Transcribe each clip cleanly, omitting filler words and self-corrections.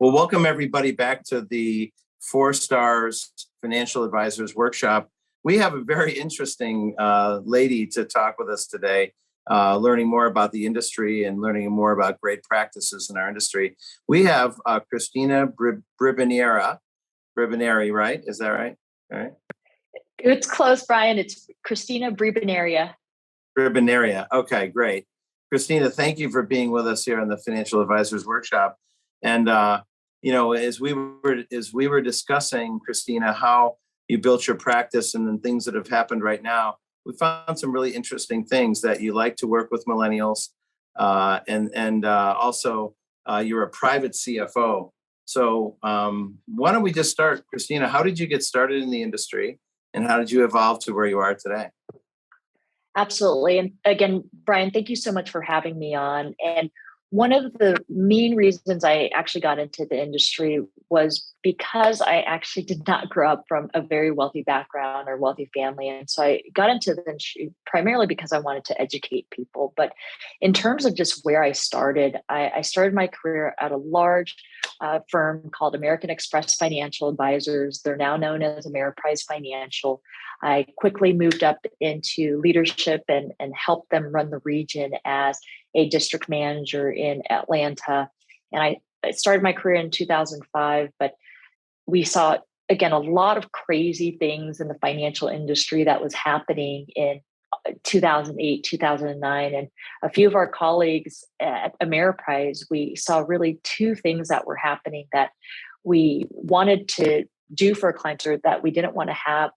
Well, welcome everybody back to the Four Stars Financial Advisors Workshop. We have a very interesting lady to talk with us today, learning more about the industry and learning more about great practices in our industry. We have Cristina Briboneria, right? Is that right? All right. It's close, Brian. It's Cristina Briboneria. Briboneria. Okay, great. Cristina, thank you for being with us here on the Financial Advisors Workshop. And as we were discussing, Cristina, how you built your practice and then things that have happened right now, we found some really interesting things that you like to work with millennials, and also you're a private CFO. So why don't we just start, Cristina? How did you get started in the industry, and how did you evolve to where you are today? Absolutely. And again, Brian, thank you so much for having me on. And one of the main reasons I actually got into the industry was because I actually did not grow up from a very wealthy background or wealthy family. And so I got into the industry primarily because I wanted to educate people. But in terms of just where I started my career at a large firm called American Express Financial Advisors. They're now known as Ameriprise Financial. I quickly moved up into leadership and helped them run the region as a district manager in Atlanta. And I started my career in 2005, but we saw, again, a lot of crazy things in the financial industry that was happening in 2008, 2009. And a few of our colleagues at Ameriprise, we saw really two things that were happening that we wanted to do for our clients or that we didn't want to have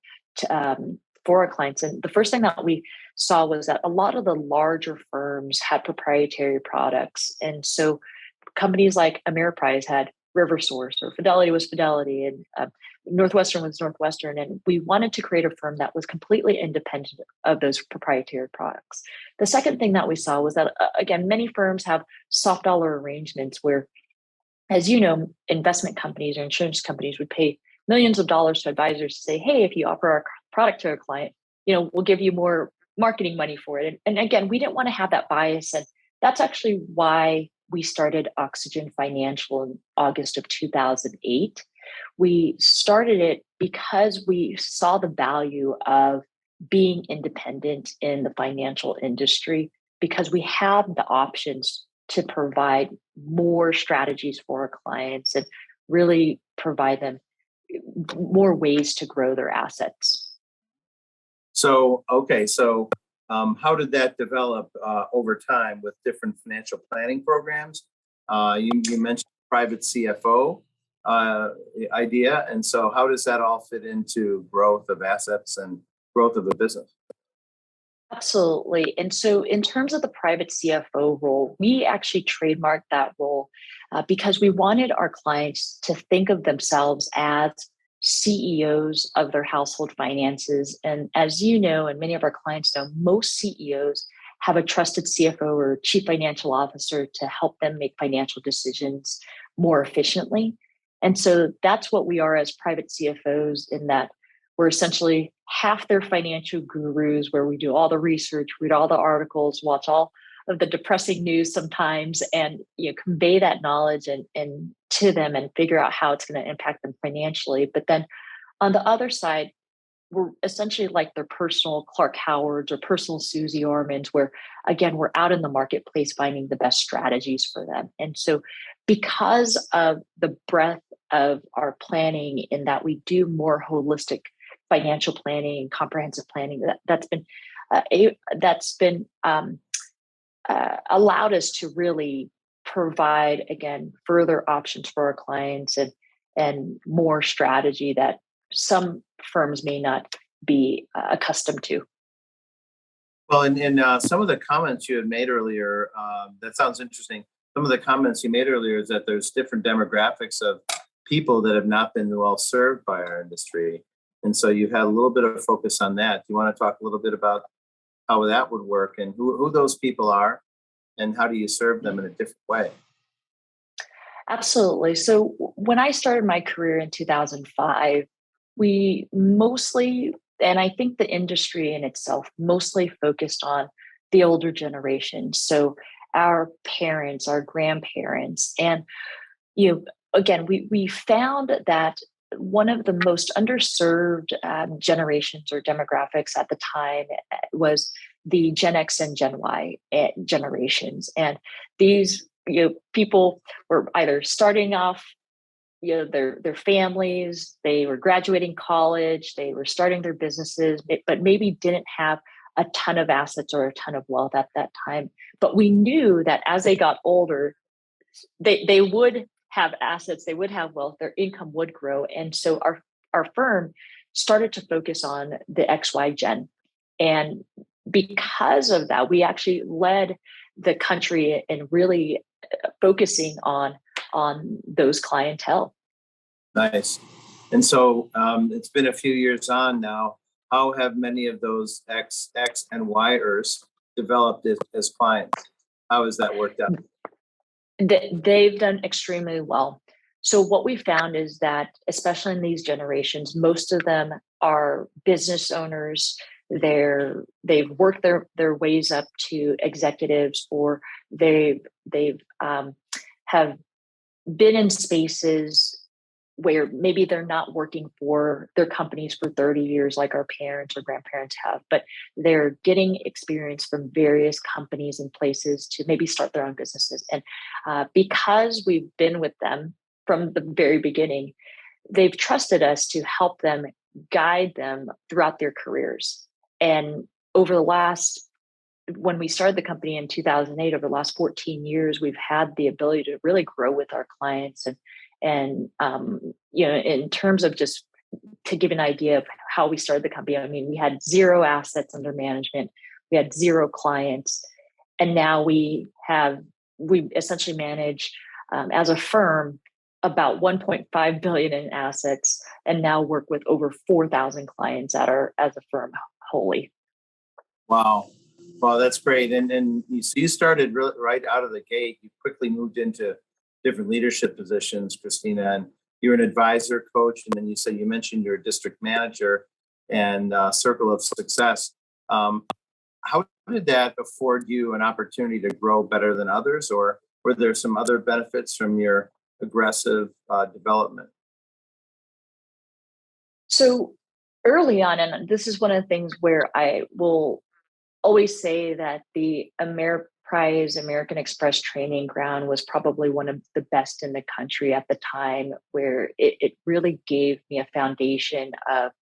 for our clients. And the first thing that we saw was that a lot of the larger firms had proprietary products. And so companies like Ameriprise had RiverSource, or Fidelity was Fidelity, and Northwestern was Northwestern. And we wanted to create a firm that was completely independent of those proprietary products. The second thing that we saw was that, again, many firms have soft dollar arrangements where, as you know, investment companies or insurance companies would pay millions of dollars to advisors to say, hey, if you offer our product to a client, we'll give you more marketing money for it. And again, we didn't want to have that bias. And that's actually why we started oXYGen Financial in August of 2008. We started it because we saw the value of being independent in the financial industry, because we have the options to provide more strategies for our clients and really provide them more ways to grow their assets. So how did that develop over time with different financial planning programs? You mentioned private CFO idea. And so how does that all fit into growth of assets and growth of the business? Absolutely. And so in terms of the private CFO role, we actually trademarked that role because we wanted our clients to think of themselves as CEOs of their household finances. And as you know, and many of our clients know, most CEOs have a trusted CFO or chief financial officer to help them make financial decisions more efficiently. And so that's what we are as private CFOs, in that we're essentially half their financial gurus, where we do all the research, read all the articles, watch all of the depressing news sometimes, and convey that knowledge and to them and figure out how it's going to impact them financially. But then on the other side, we're essentially like their personal Clark Howards or personal Susie Ormans, where again, we're out in the marketplace finding the best strategies for them. And so because of the breadth of our planning, in that we do more holistic financial planning and comprehensive planning, that's been allowed us to really provide, again, further options for our clients and more strategy that some firms may not be accustomed to. Well, in some of the comments you had made earlier, that sounds interesting. Some of the comments you made earlier is that there's different demographics of people that have not been well served by our industry. And so you've had a little bit of focus on that. Do you want to talk a little bit about how that would work and who those people are and how do you serve them in a different way? Absolutely. So when I started my career in 2005, we mostly, and I think the industry in itself, mostly focused on the older generation. So our parents, our grandparents, and again, we found that one of the most underserved generations or demographics at the time was the Gen X and Gen Y generations. And these people were either starting off their families, they were graduating college, they were starting their businesses, but maybe didn't have a ton of assets or a ton of wealth at that time. But we knew that as they got older, they would have assets, they would have wealth, their income would grow. And so our firm started to focus on the oXYGen. And because of that, we actually led the country in really focusing on those clientele. Nice. And so it's been a few years on now. How have many of those X and Yers developed as clients? How has that worked out? They've done extremely well. So what we found is that, especially in these generations, most of them are business owners. They've worked their ways up to executives, or they've have been in spaces where maybe they're not working for their companies for 30 years like our parents or grandparents have, but they're getting experience from various companies and places to maybe start their own businesses. And because we've been with them from the very beginning, they've trusted us to help them, guide them throughout their careers. And over the last, when we started the company in 2008, over the last 14 years, we've had the ability to really grow with our clients. And in terms of just to give an idea of how we started the company, I mean, we had 0 assets under management, we had 0 clients, and now we essentially manage as a firm about 1.5 billion in assets, and now work with over 4,000 clients as a firm wholly. Wow, that's great. And you started right out of the gate. You quickly moved into different leadership positions, Cristina, and you're an advisor, coach, and then you mentioned you're a district manager and circle of success. How did that afford you an opportunity to grow better than others, or were there some other benefits from your aggressive development? So early on, and this is one of the things where I will always say that the Ameriprise American Express training ground was probably one of the best in the country at the time, where it really gave me a foundation of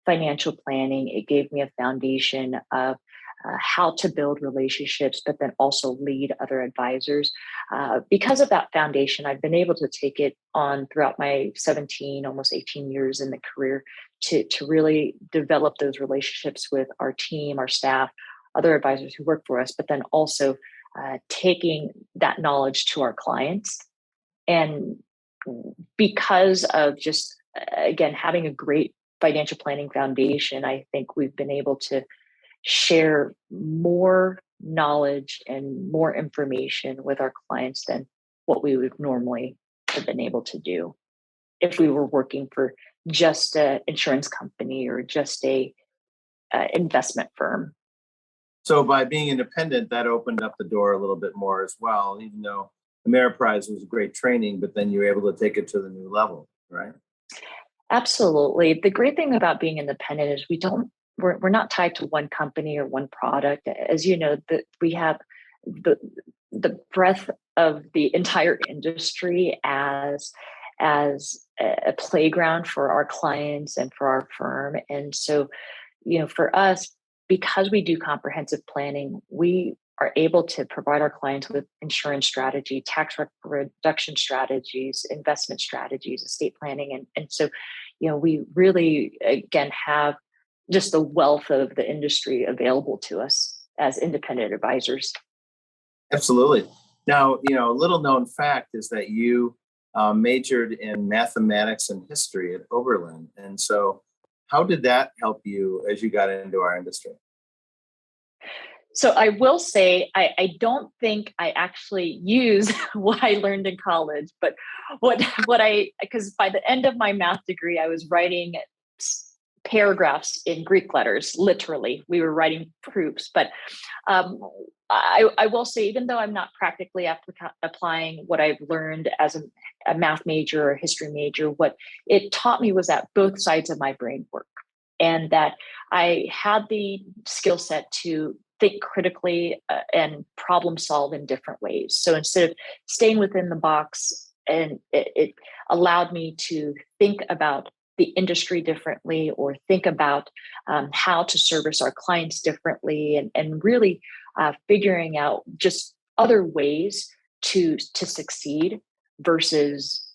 financial planning. It gave me a foundation of how to build relationships, but then also lead other advisors. Because of that foundation, I've been able to take it on throughout my 17, almost 18 years in the career to really develop those relationships with our team, our staff, other advisors who work for us, but then also taking that knowledge to our clients. And because of just, again, having a great financial planning foundation, I think we've been able to share more knowledge and more information with our clients than what we would normally have been able to do if we were working for just an insurance company or just a investment firm. So by being independent, that opened up the door a little bit more as well, even though Ameriprise was great training, but then you were able to take it to the new level, right? Absolutely. The great thing about being independent is we're not tied to one company or one product. As you know, we have the breadth of the entire industry as a playground for our clients and for our firm. And so, for us, because we do comprehensive planning, we are able to provide our clients with insurance strategy, tax reduction strategies, investment strategies, estate planning. And so, we really, again, have just the wealth of the industry available to us as independent advisors. Absolutely. Now, a little known fact is that you majored in mathematics and history at Oberlin. And so how did that help you as you got into our industry? So I will say, I don't think I actually use what I learned in college, but because by the end of my math degree, I was writing paragraphs in Greek letters. Literally, we were writing proofs. But I will say, even though I'm not practically applying what I've learned as a math major or history major, what it taught me was that both sides of my brain work, and that I had the skill set to think critically and problem solve in different ways. So instead of staying within the box, and it allowed me to think about the industry differently, or think about how to service our clients differently, and really figuring out just other ways to succeed versus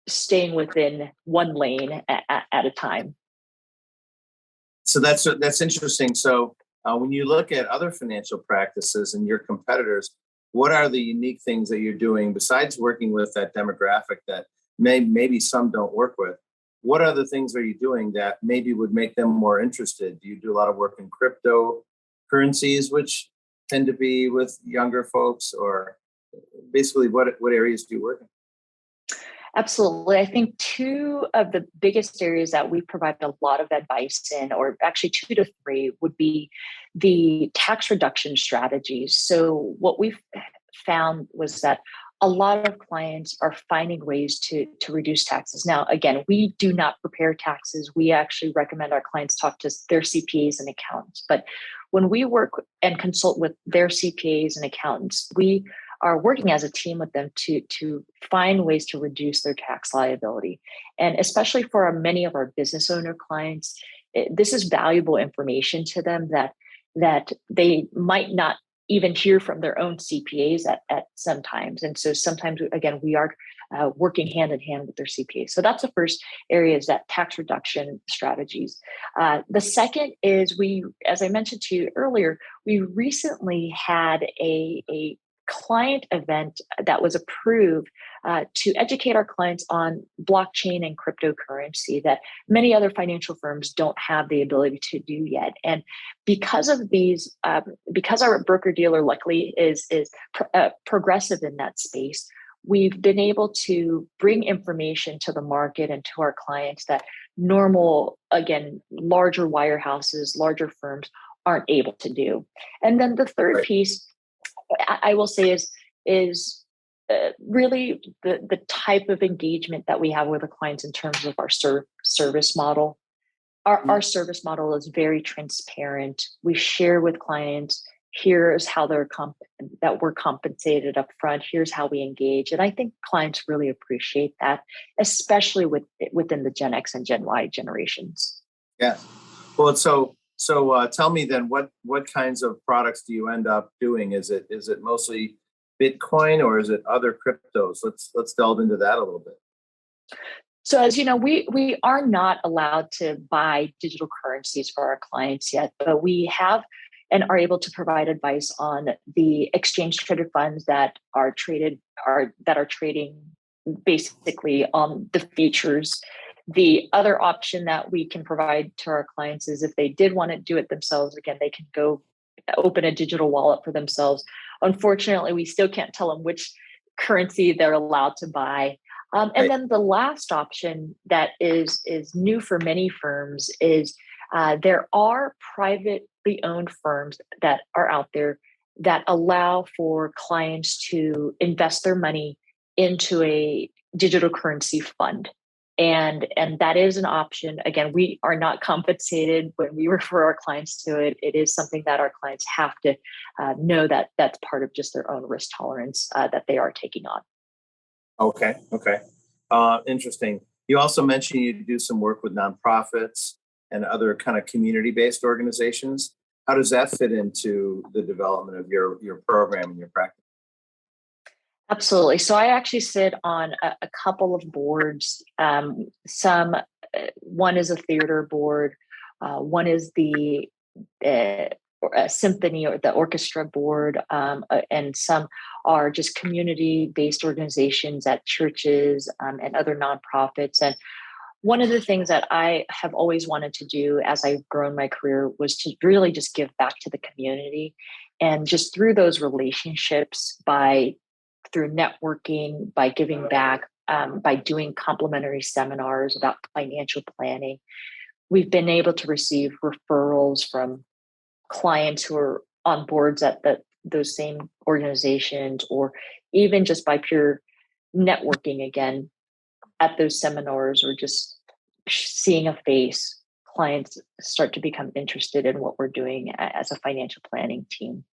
staying within one lane at a time. So that's interesting. So when you look at other financial practices and your competitors, what are the unique things that you're doing besides working with that demographic that maybe some don't work with? What other things are you doing that maybe would make them more interested? Do you do a lot of work in cryptocurrencies, which tend to be with younger folks, or basically what areas do you work in? Absolutely. I think two of the biggest areas that we provide a lot of advice in, or actually 2 to 3, would be the tax reduction strategies. So what we've found was that a lot of clients are finding ways to reduce taxes. Now, again, we do not prepare taxes. We actually recommend our clients talk to their CPAs and accountants. But when we work and consult with their CPAs and accountants, we are working as a team with them to find ways to reduce their tax liability. And especially for many of our business owner clients, this is valuable information to them that they might not even hear from their own CPAs at sometimes. And so sometimes, again, we are working hand in hand with their CPAs. So that's the first area, is that tax reduction strategies. The second is, as I mentioned to you earlier, we recently had a client event that was approved to educate our clients on blockchain and cryptocurrency that many other financial firms don't have the ability to do yet. And because of these, because our broker dealer luckily is progressive in that space, we've been able to bring information to the market and to our clients that normal, again, larger wirehouses, larger firms aren't able to do. And then the third piece I will say is really the type of engagement that we have with the clients in terms of our service model. Our service model is very transparent. We share with clients, here's how that we're compensated up front. Here's how we engage. And I think clients really appreciate that, especially within the Gen X and Gen Y generations. Yeah. Well, so tell me then, what kinds of products do you end up doing? Is it mostly Bitcoin, or is it other cryptos? Let's delve into that a little bit. So as you know, we are not allowed to buy digital currencies for our clients yet, but we have and are able to provide advice on the exchange traded funds that are trading basically on the futures. The other option that we can provide to our clients is, if they did want to do it themselves, again, they can go open a digital wallet for themselves. Unfortunately, we still can't tell them which currency they're allowed to buy. And then the last option that is new for many firms is there are privately owned firms that are out there that allow for clients to invest their money into a digital currency fund. And that is an option. Again, we are not compensated when we refer our clients to it. It is something that our clients have to know that that's part of just their own risk tolerance that they are taking on. Okay. Interesting. You also mentioned you do some work with nonprofits and other kind of community-based organizations. How does that fit into the development of your program and your practice? Absolutely. So I actually sit on a couple of boards. One is a theater board. One is the symphony or the orchestra board, and some are just community-based organizations at churches and other nonprofits. And one of the things that I have always wanted to do as I've grown my career was to really just give back to the community, and just through those relationships, through networking, by giving back, by doing complimentary seminars about financial planning, we've been able to receive referrals from clients who are on boards at those same organizations, or even just by pure networking again at those seminars, or just seeing a face, clients start to become interested in what we're doing as a financial planning team.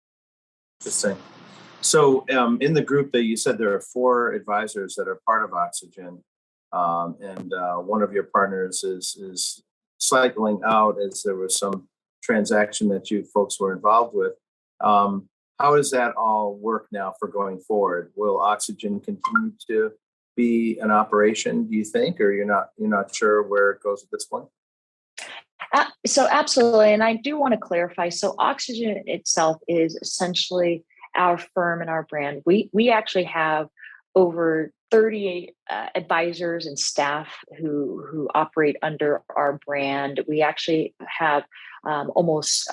Interesting. So in the group that you said there are 4 advisors that are part of oXYGen, and one of your partners is cycling out as there was some transaction that you folks were involved with. How does that all work now for going forward? Will oXYGen continue to be an operation, do you think, or you're not sure where it goes at this point? So absolutely, and I do want to clarify. So oXYGen itself is essentially our firm and our brand. We actually have over 30 advisors and staff who operate under our brand. We actually have almost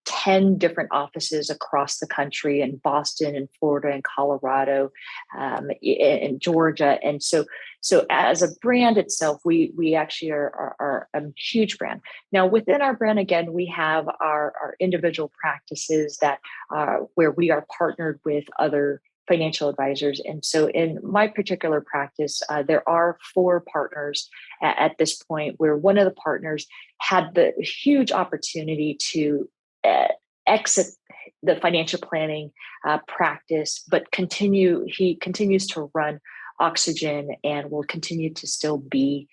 10 different offices across the country, in Boston and Florida and Colorado, in Georgia. And so as a brand itself, we actually are a huge brand. Now, within our brand, again, we have our individual practices that where we are partnered with other financial advisors. And so in my particular practice, there are 4 partners at this point, where one of the partners had the huge opportunity to exit the financial planning practice, but he continues to run oXYGen and will continue to still be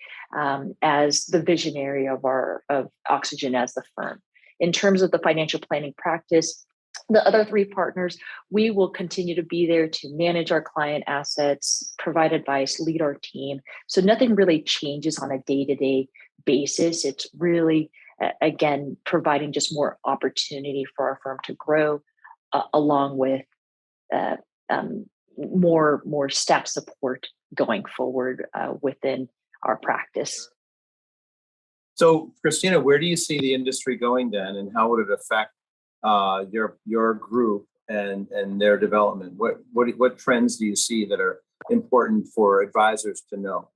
as the visionary of oXYGen as the firm. In terms of the financial planning practice, the other 3 partners, we will continue to be there to manage our client assets, provide advice, lead our team. So nothing really changes on a day-to-day basis. It's really, again, providing just more opportunity for our firm to grow, along with more staff support going forward within our practice. So, Cristina, where do you see the industry going then, and how would it affect your group and their development? What trends do you see that are important for advisors to know?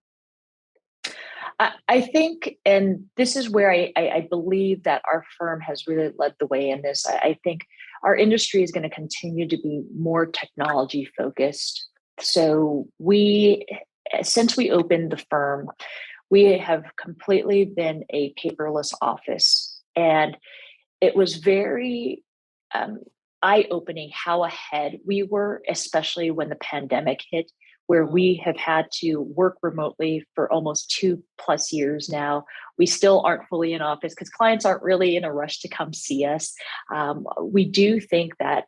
I think, and this is where I believe that our firm has really led the way in this. I think our industry is going to continue to be more technology focused. So since we opened the firm, we have completely been a paperless office, and it was very eye-opening how ahead we were, especially when the pandemic hit, where we have had to work remotely for almost 2+ years now. We still aren't fully in office because clients aren't really in a rush to come see us. We do think that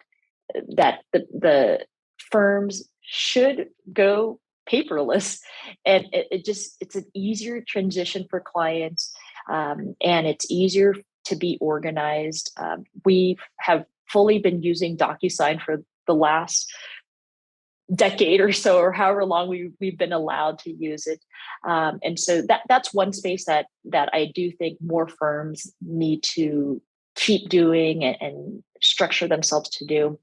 the firms should go paperless, and it's an easier transition for clients, and it's easier to be organized. We have fully been using DocuSign for the last decade or so, or however long we've been allowed to use it. And so that's one space that I do think more firms need to keep doing and structure themselves to do.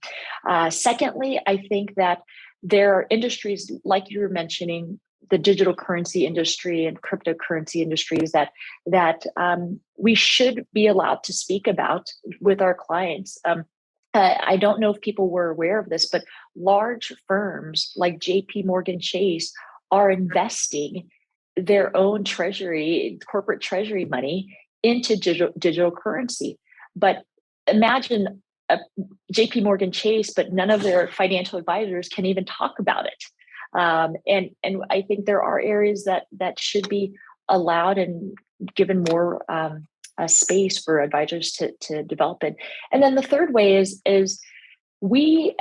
Secondly, I think that there are industries, like you were mentioning, the digital currency industry and cryptocurrency industries that we should be allowed to speak about with our clients. I don't know if people were aware of this, but large firms like JP Morgan Chase are investing their own corporate treasury money into digital currency. But imagine JP Morgan Chase, but none of their financial advisors can even talk about it. And I think there are areas that should be allowed and given more a space for advisors to develop it. And then the third way is we,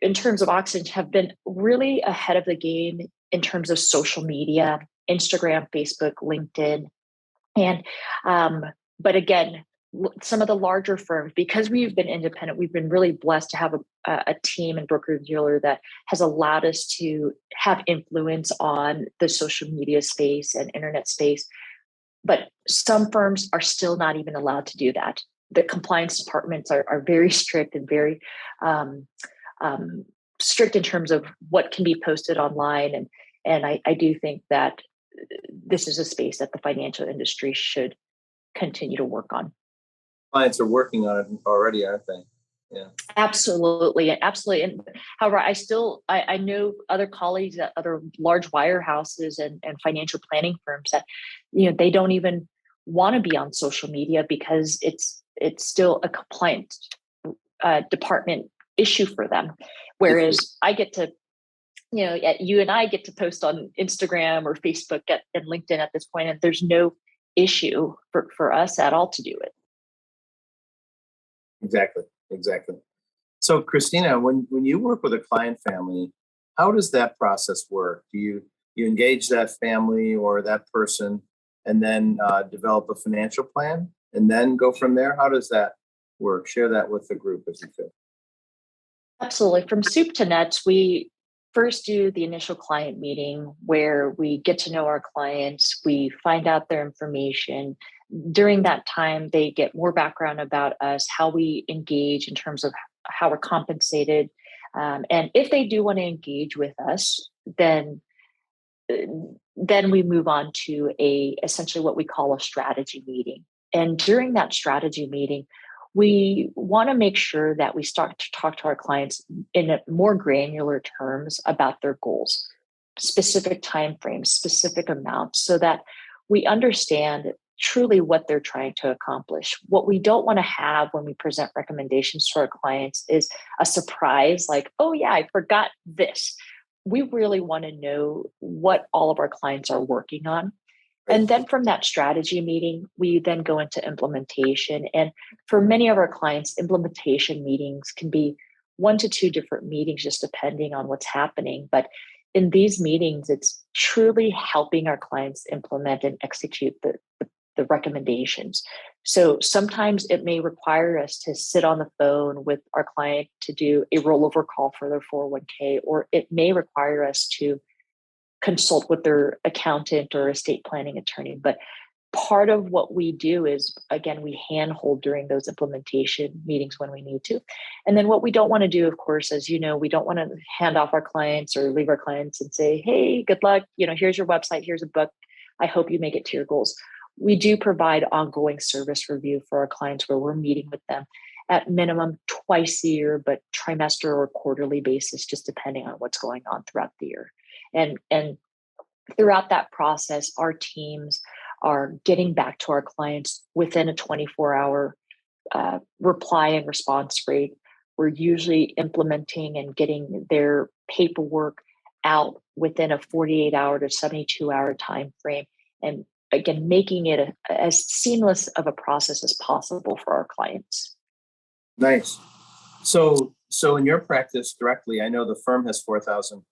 in terms of oXYGen, have been really ahead of the game in terms of social media, Instagram, Facebook, LinkedIn. And, but again, some of the larger firms, because we've been independent, we've been really blessed to have a team and broker-dealer that has allowed us to have influence on the social media space and internet space. But some firms are still not even allowed to do that. The compliance departments are very strict and very strict in terms of what can be posted online. And I do think that this is a space that the financial industry should continue to work on. Clients are working on it already, aren't they? Yeah. Absolutely. Absolutely. And however, I know other colleagues at other large wirehouses and financial planning firms that, they don't even want to be on social media because it's still a compliance department issue for them. Whereas I get to, you and I get to post on Instagram or Facebook and LinkedIn at this point, and there's no issue for us at all to do it. Exactly. So, Cristina, when you work with a client family, how does that process work? Do you engage that family or that person and then develop a financial plan and then go from there? How does that work? Share that with the group if you could. Absolutely. From soup to nuts, we first do the initial client meeting where we get to know our clients, we find out their information. During that time, they get more background about us, how we engage in terms of how we're compensated. And if they do want to engage with us, then we move on to essentially what we call a strategy meeting. And during that strategy meeting, we want to make sure that we start to talk to our clients in a more granular terms about their goals, specific timeframes, specific amounts, so that we understand truly what they're trying to accomplish. What we don't want to have when we present recommendations to our clients is a surprise, like, oh yeah, I forgot this. We really want to know what all of our clients are working on. And then from that strategy meeting, we then go into implementation. And for many of our clients, implementation meetings can be 1 to 2 different meetings, just depending on what's happening. But in these meetings, it's truly helping our clients implement and execute the recommendations. So sometimes it may require us to sit on the phone with our client to do a rollover call for their 401k, or it may require us to consult with their accountant or estate planning attorney. But part of what we do is, again, we handhold during those implementation meetings when we need to. And then what we don't want to do, of course, as you know, we don't want to hand off our clients or leave our clients and say, hey, good luck. Here's your website. Here's a book. I hope you make it to your goals. We do provide ongoing service review for our clients where we're meeting with them at minimum twice a year, but trimester or quarterly basis, just depending on what's going on throughout the year. And throughout that process, our teams are getting back to our clients within a 24-hour reply and response rate. We're usually implementing and getting their paperwork out within a 48-hour to 72-hour time frame. And again, making it as seamless of a process as possible for our clients. Nice. So in your practice directly, I know the firm has 4,000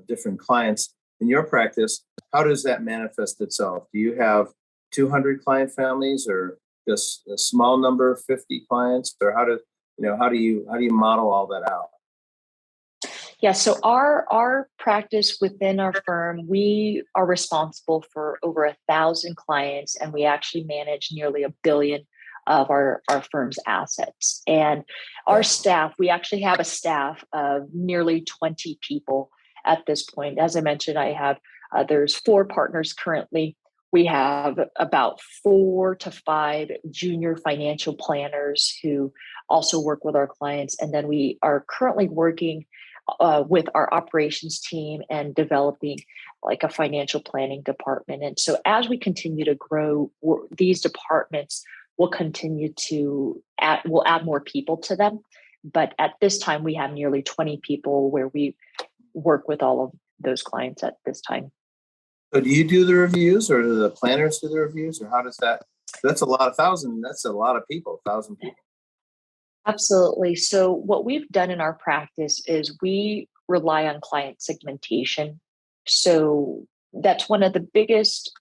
different clients. In your practice, how does that manifest itself? Do you have 200 client families, or just a small number of 50 clients, or how do you model all that out? Yeah, so our practice within our firm, we are responsible for over 1,000 clients, and we actually manage nearly $1 billion of our firm's assets. And our staff, we actually have a staff of nearly 20 people at this point. As I mentioned, there's 4 partners currently. We have about 4 to 5 junior financial planners who also work with our clients. And then we are currently working with our operations team and developing like a financial planning department. And so as we continue to grow, these departments will continue to we'll add more people to them. But at this time, we have nearly 20 people where we work with all of those clients at this time. So do you do the reviews, or do the planners do the reviews, or how does that? That's a lot of 1,000. That's a lot of people. 1,000 people. Absolutely. So what we've done in our practice is we rely on client segmentation. So that's one of the biggest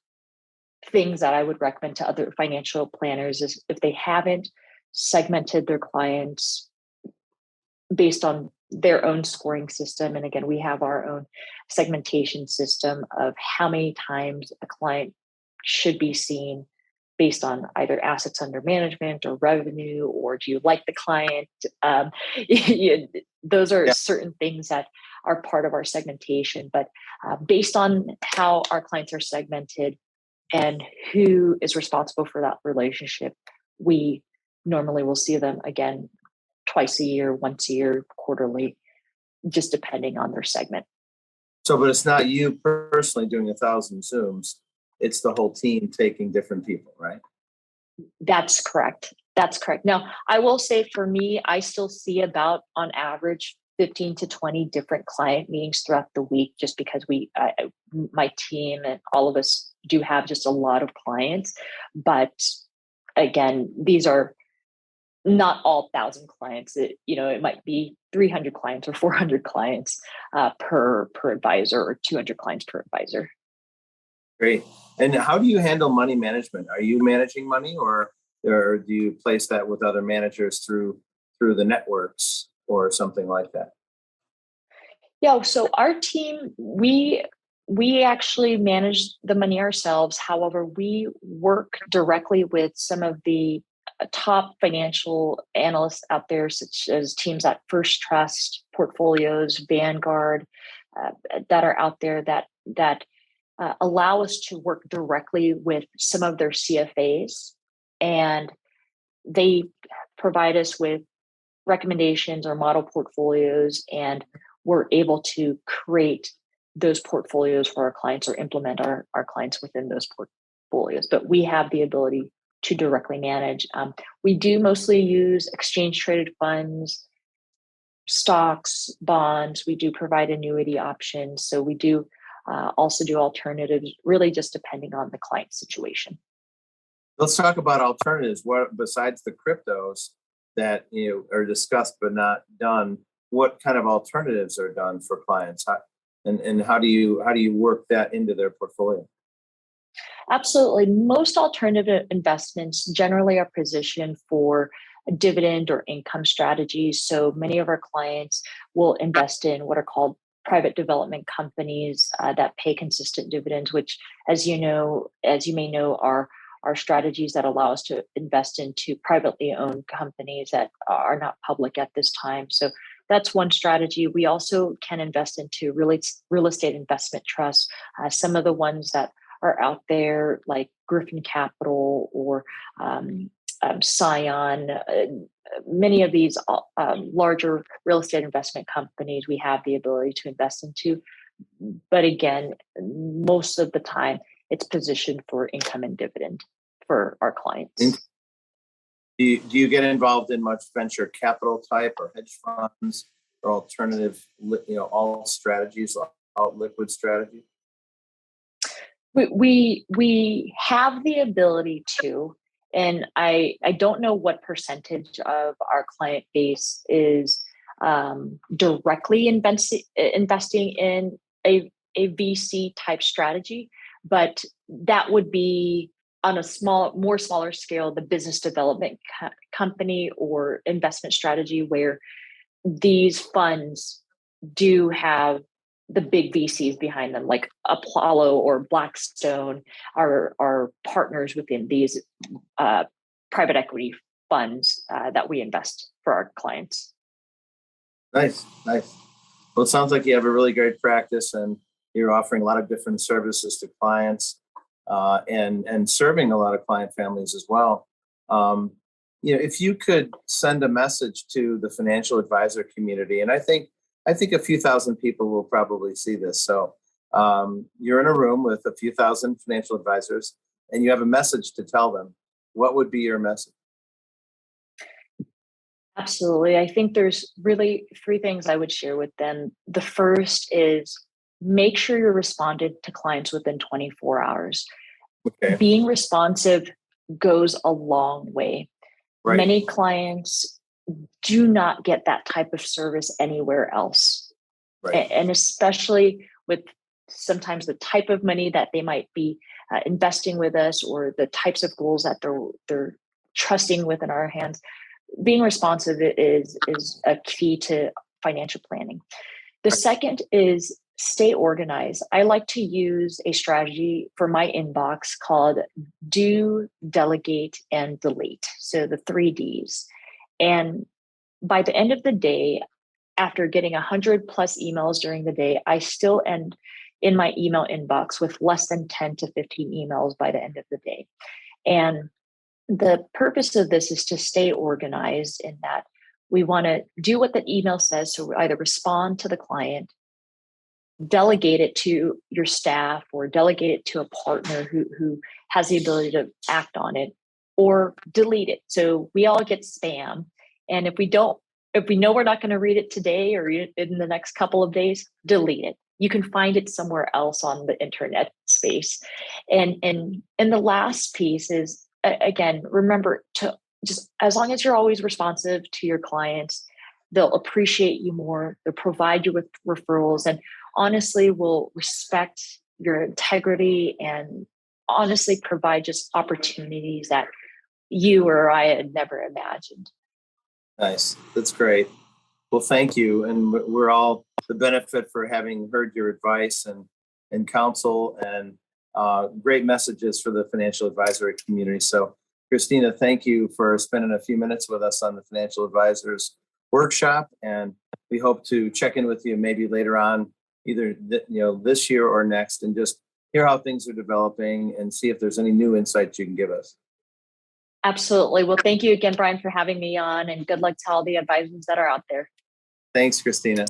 things that I would recommend to other financial planners is if they haven't segmented their clients based on their own scoring system. And again, we have our own segmentation system of how many times a client should be seen based on either assets under management or revenue, or do you like the client? Those are certain things that are part of our segmentation. But based on how our clients are segmented, and who is responsible for that relationship, we normally will see them again twice a year, once a year, quarterly, just depending on their segment. So, but it's not you personally doing 1,000 Zooms. It's the whole team taking different people, right? That's correct. That's correct. Now, I will say for me, I still see about on average 15 to 20 different client meetings throughout the week, just because my team and all of us do have just a lot of clients. But again, these are not all 1,000 clients. It might be 300 clients or 400 clients per advisor, or 200 clients per advisor. Great. And how do you handle money management? Are you managing money, or do you place that with other managers through the networks or something like that? Yeah, so our team, we actually manage the money ourselves. However, we work directly with some of the top financial analysts out there, such as teams at First Trust, Portfolios, Vanguard, that are out there that allow us to work directly with some of their CFAs, and they provide us with recommendations or model portfolios, and we're able to create those portfolios for our clients or implement our clients within those portfolios. But we have the ability to directly manage. We do mostly use exchange traded funds, stocks, bonds. We do provide annuity options. So we do also do alternatives, really just depending on the client situation. Let's talk about alternatives. What, besides the cryptos that are discussed but not done, what kind of alternatives are done for clients, and how do you work that into their portfolio? Absolutely. Most alternative investments generally are positioned for dividend or income strategies. So many of our clients will invest in what are called private development companies that pay consistent dividends, which, as you may know, are strategies that allow us to invest into privately owned companies that are not public at this time. So that's one strategy. We also can invest into real estate investment trusts. Some of the ones that are out there, like Griffin Capital or Scion, many of these larger real estate investment companies we have the ability to invest into. But again, most of the time it's positioned for income and dividend for our clients. Do you get involved in much venture capital type or hedge funds or alternative, all strategies, all liquid strategies? We have the ability to, and I don't know what percentage of our client base is directly investing in a VC type strategy, but that would be on a smaller scale, the business development company or investment strategy, where these funds do have the big VCs behind them, like Apollo or Blackstone are partners within these private equity funds that we invest for our clients. Nice. Well, it sounds like you have a really great practice, and you're offering a lot of different services to clients, and serving a lot of client families as well. If you could send a message to the financial advisor community, and I think a few thousand people will probably see this. So you're in a room with a few thousand financial advisors, and you have a message to tell them. What would be your message? Absolutely. I think there's really three things I would share with them. The first is make sure you're responding to clients within 24 hours. Okay. Being responsive goes a long way. Right. Many clients do not get that type of service anywhere else. Right. And especially with sometimes the type of money that they might be investing with us, or the types of goals that they're trusting within our hands. Being responsive is a key to financial planning. The second is stay organized. I like to use a strategy for my inbox called do, delegate, and delete. So the 3 Ds. And by the end of the day, after getting 100 plus emails during the day, I still end in my email inbox with less than 10 to 15 emails by the end of the day. And the purpose of this is to stay organized in that we want to do what the email says. So either respond to the client, delegate it to your staff, or delegate it to a partner who has the ability to act on it, or delete it. So we all get spam. And if we know we're not going to read it today or in the next couple of days, delete it. You can find it somewhere else on the internet space. And the last piece is, again, remember to just, as long as you're always responsive to your clients, they'll appreciate you more. They'll provide you with referrals, and honestly will respect your integrity and honestly provide just opportunities that you or I had never imagined. Nice. That's great. Well, thank you. And we're all the benefit for having heard your advice and counsel and great messages for the financial advisory community. So, Cristina, thank you for spending a few minutes with us on the Financial Advisors Workshop. And we hope to check in with you maybe later on, either this year or next, and just hear how things are developing and see if there's any new insights you can give us. Absolutely. Well, thank you again, Brian, for having me on, and good luck to all the advisors that are out there. Thanks, Cristina.